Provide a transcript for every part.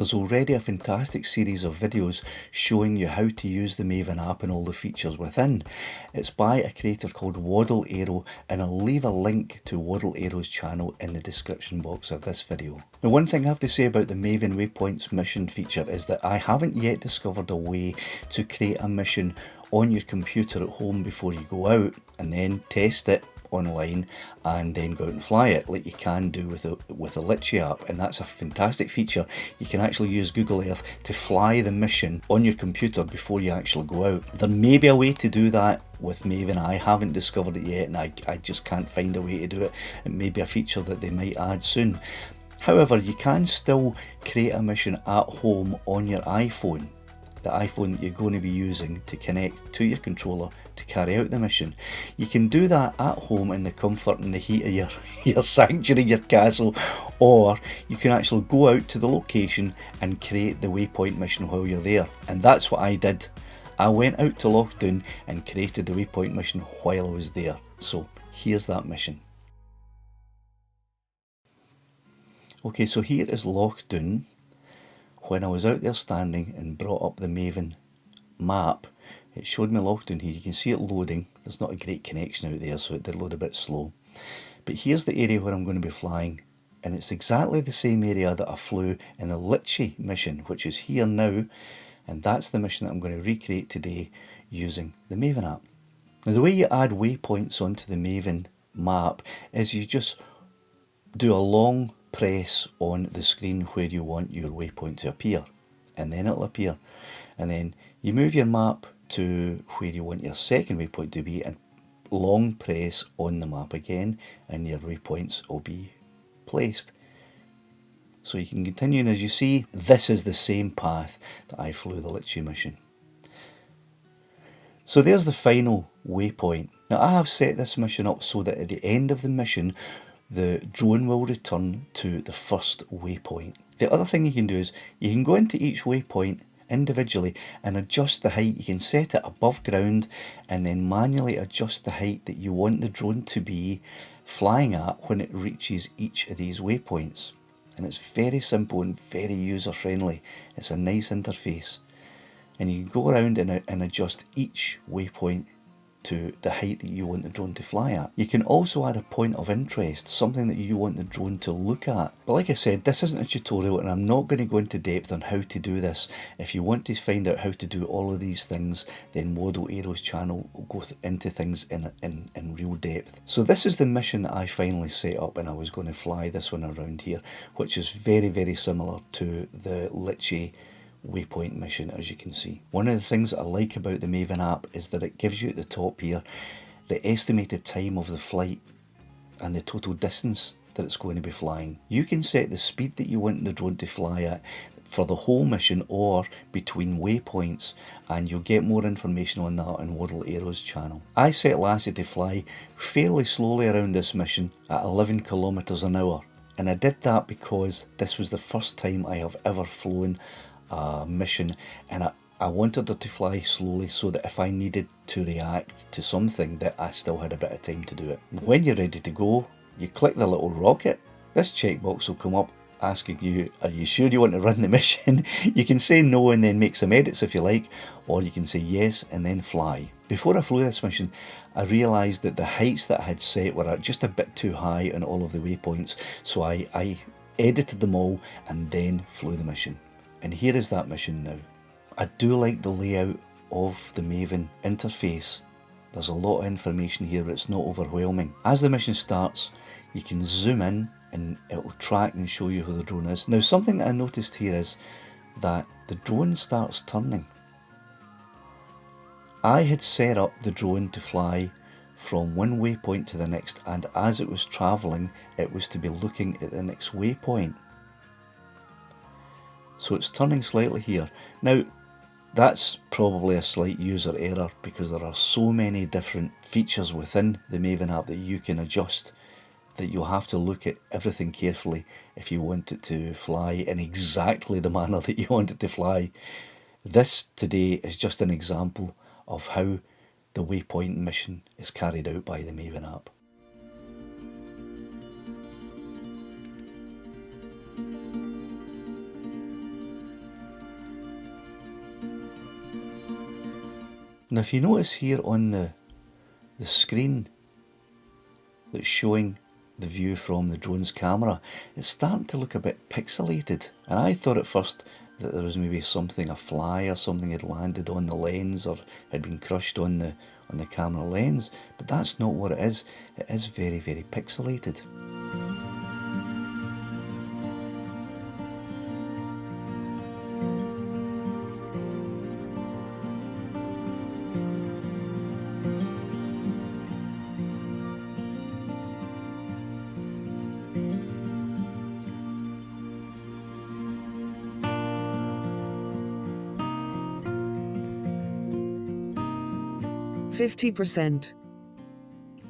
There's already a fantastic series of videos showing you how to use the Maven app and all the features within. It's by a creator called Waddle Arrow, and I'll leave a link to Waddle Arrow's channel in the description box of this video. Now, one thing I have to say about the Maven Waypoints mission feature is that I haven't yet discovered a way to create a mission on your computer at home before you go out and then test it online and then go out and fly it like you can do with a Lassie app. And that's a fantastic feature. You can actually use Google Earth to fly the mission on your computer before you actually go out. There may be a way to do that with Maven. I haven't discovered it yet, and I just can't find a way to do it. It may be a feature that they might add soon. However, you can still create a mission at home on your iPhone, the iPhone that you're going to be using to connect to your controller to carry out the mission. You can do that at home in the comfort and the heat of your sanctuary, your castle, or you can actually go out to the location and create the Waypoint mission while you're there. And that's what I did. I went out to Lochdoon and created the Waypoint mission while I was there. So here's that mission. Okay, so here is Lochdoon. When I was out there standing and brought up the Maven map, it showed me Lochdoon here. You can see it loading. There's not a great connection out there, so it did load a bit slow. But here's the area where I'm going to be flying, and it's exactly the same area that I flew in the Lassie mission, which is here now, and that's the mission that I'm going to recreate today using the Maven app. Now, the way you add waypoints onto the Maven map is you just do a long press on the screen where you want your waypoint to appear, and then it'll appear, and then you move your map to where you want your second waypoint to be and long press on the map again, and your waypoints will be placed. So you can continue, and as you see, this is the same path that I flew the Lassie mission. So there's the final waypoint. Now, I have set this mission up so that at the end of the mission the drone will return to the first waypoint. The other thing you can do is you can go into each waypoint individually and adjust the height. You can set it above ground and then manually adjust the height that you want the drone to be flying at when it reaches each of these waypoints. And it's very simple and very user friendly. It's a nice interface, and you can go around and adjust each waypoint to the height that you want the drone to fly at. You can also add a point of interest, something that you want the drone to look at. But like I said, this isn't a tutorial, and I'm not going to go into depth on how to do this. If you want to find out how to do all of these things, then Waddle Arrow's channel will go into things in real depth. So this is the mission that I finally set up, and I was going to fly this one around here, which is very, very similar to the Lassie waypoint mission, as you can see. One of the things that I like about the Maven app is that it gives you at the top here the estimated time of the flight and the total distance that it's going to be flying. You can set the speed that you want the drone to fly at for the whole mission or between waypoints, and you'll get more information on that on Waddle Arrow's channel. I set Lassie to fly fairly slowly around this mission at 11 kilometers an hour, and I did that because this was the first time I have ever flown a mission, and I wanted her to fly slowly so that if I needed to react to something, that I still had a bit of time to do it. When you're ready to go, you click the little rocket. This checkbox will come up asking you, are you sure you want to run the mission? You can say no and then make some edits if you like, or you can say yes and then fly. Before I flew this mission, I realised that the heights that I had set were just a bit too high on all of the waypoints, so I edited them all and then flew the mission. And here is that mission now. I do like the layout of the Maven interface. There's a lot of information here, but it's not overwhelming. As the mission starts, you can zoom in and it will track and show you who the drone is. Now, something that I noticed here is that the drone starts turning. I had set up the drone to fly from one waypoint to the next, and as it was travelling, it was to be looking at the next waypoint. So it's turning slightly here. Now, that's probably a slight user error because there are so many different features within the Maven app that you can adjust that you'll have to look at everything carefully if you want it to fly in exactly the manner that you want it to fly. This today is just an example of how the Waypoint mission is carried out by the Maven app. Now if you notice here on the screen that's showing the view from the drone's camera, it's starting to look a bit pixelated, and I thought at first that there was maybe something, a fly or something had landed on the lens or had been crushed on the camera lens, but that's not what it is. It is very, very pixelated. %.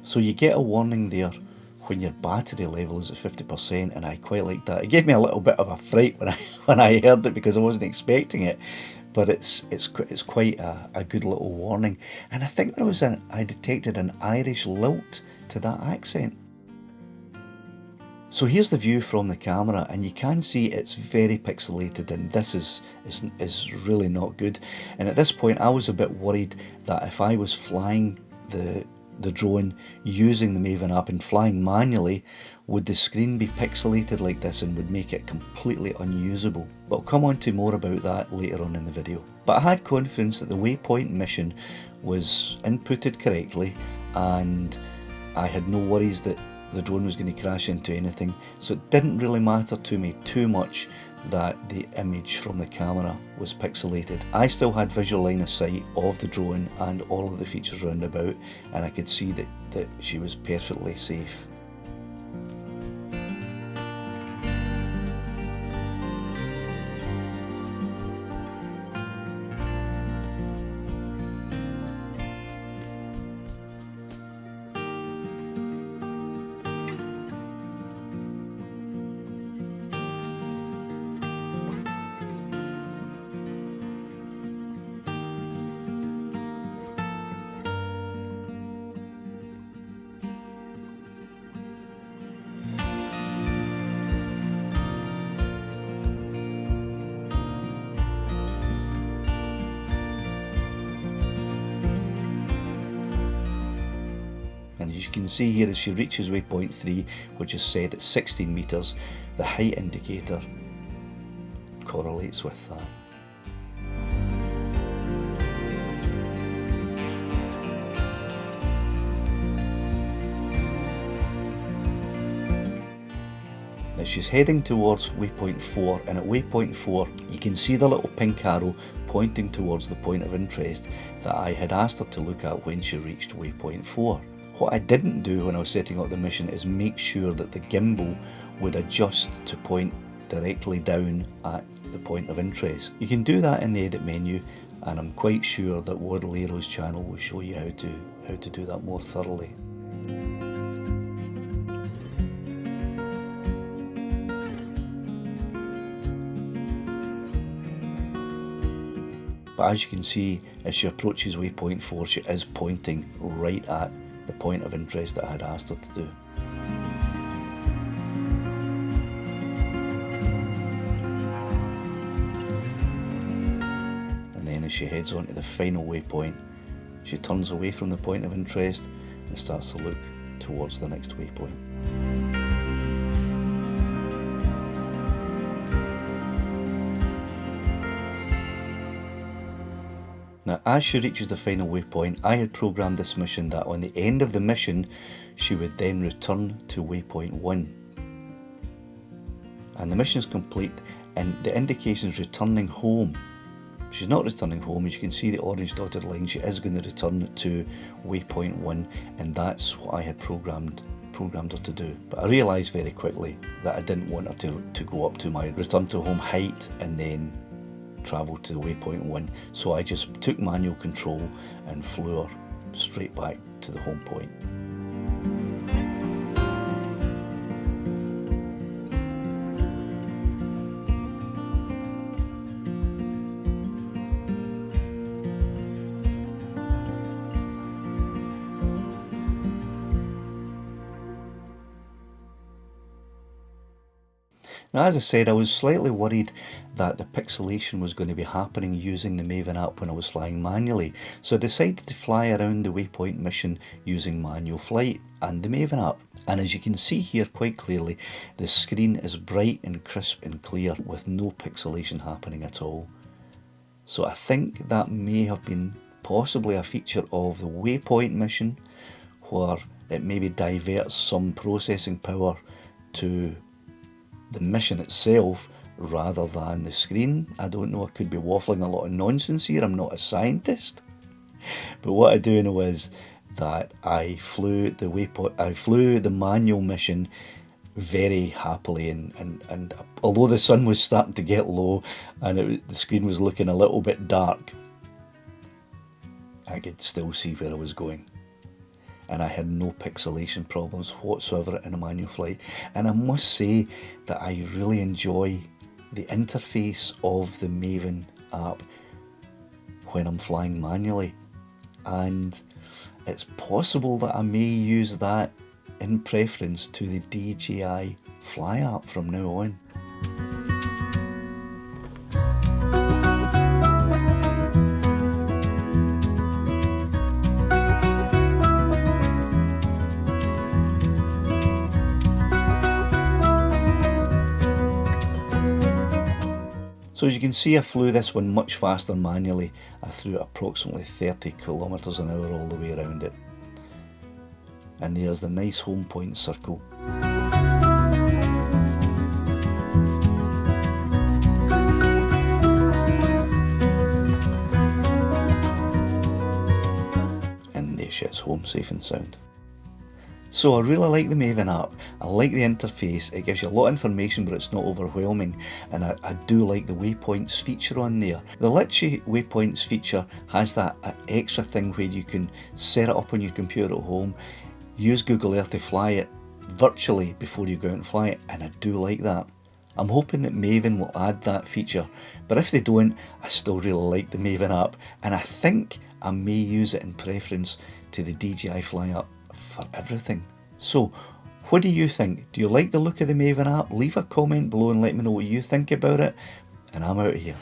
So you get a warning there when your battery level is at 50%, and I quite like that. It gave me a little bit of a fright when I heard it, because I wasn't expecting it. But it's quite a good little warning, and I think I detected an Irish lilt to that accent. So here's the view from the camera, and you can see it's very pixelated, and this is really not good. And at this point I was a bit worried that if I was flying the drone using the Maven app and flying manually, would the screen be pixelated like this and would make it completely unusable. But I'll come on to more about that later on in the video. But I had confidence that the Waypoint mission was inputted correctly, and I had no worries that the drone was going to crash into anything, so it didn't really matter to me too much that the image from the camera was pixelated. I still had visual line of sight of the drone and all of the features round about, and I could see that she was perfectly safe. And as you can see here, as she reaches waypoint 3, which is set at 16 metres, the height indicator correlates with that. Now she's heading towards waypoint 4, and at waypoint 4 you can see the little pink arrow pointing towards the point of interest that I had asked her to look at when she reached waypoint 4. What I didn't do when I was setting up the mission is make sure that the gimbal would adjust to point directly down at the point of interest. You can do that in the edit menu, and I'm quite sure that Wardle Aero's channel will show you how to do that more thoroughly. But as you can see, as she approaches waypoint 4, she is pointing right at the point of interest that I had asked her to do. And then as she heads on to the final waypoint, she turns away from the point of interest and starts to look towards the next waypoint. Now as she reaches the final waypoint, I had programmed this mission that on the end of the mission she would then return to waypoint 1. And the mission is complete, and the indication is returning home. She's not returning home. As you can see the orange dotted line, she is going to return to waypoint 1, and that's what I had programmed her to do. But I realised very quickly that I didn't want her to go up to my return to home height and then travel to the waypoint 1, so I just took manual control and flew her straight back to the home point. Now as I said, I was slightly worried that the pixelation was going to be happening using the Maven app when I was flying manually, so I decided to fly around the Waypoint mission using manual flight and the Maven app. And as you can see here quite clearly, the screen is bright and crisp and clear with no pixelation happening at all. So I think that may have been possibly a feature of the Waypoint mission, where it maybe diverts some processing power to the mission itself rather than the screen. I don't know, I could be waffling a lot of nonsense here, I'm not a scientist. But what I do know is that I flew the manual mission very happily, and although the sun was starting to get low and the screen was looking a little bit dark, I could still see where I was going. And I had no pixelation problems whatsoever in a manual flight. And I must say that I really enjoy the interface of the Maven app when I'm flying manually. And it's possible that I may use that in preference to the DJI Fly app from now on. So as you can see, I flew this one much faster manually. I flew at approximately 30 kilometers an hour all the way around it. And there's the nice home point circle. And there she is, home safe and sound. So I really like the Maven app. I like the interface. It gives you a lot of information, but it's not overwhelming. And I do like the Waypoints feature on there. The Lassie Waypoints feature has that extra thing where you can set it up on your computer at home, use Google Earth to fly it virtually before you go out and fly it, and I do like that. I'm hoping that Maven will add that feature, but if they don't, I still really like the Maven app, and I think I may use it in preference to the DJI Fly app for everything. So what do you think? Do you like the look of the Maven app? Leave a comment below and let me know what you think about it, and I'm out of here.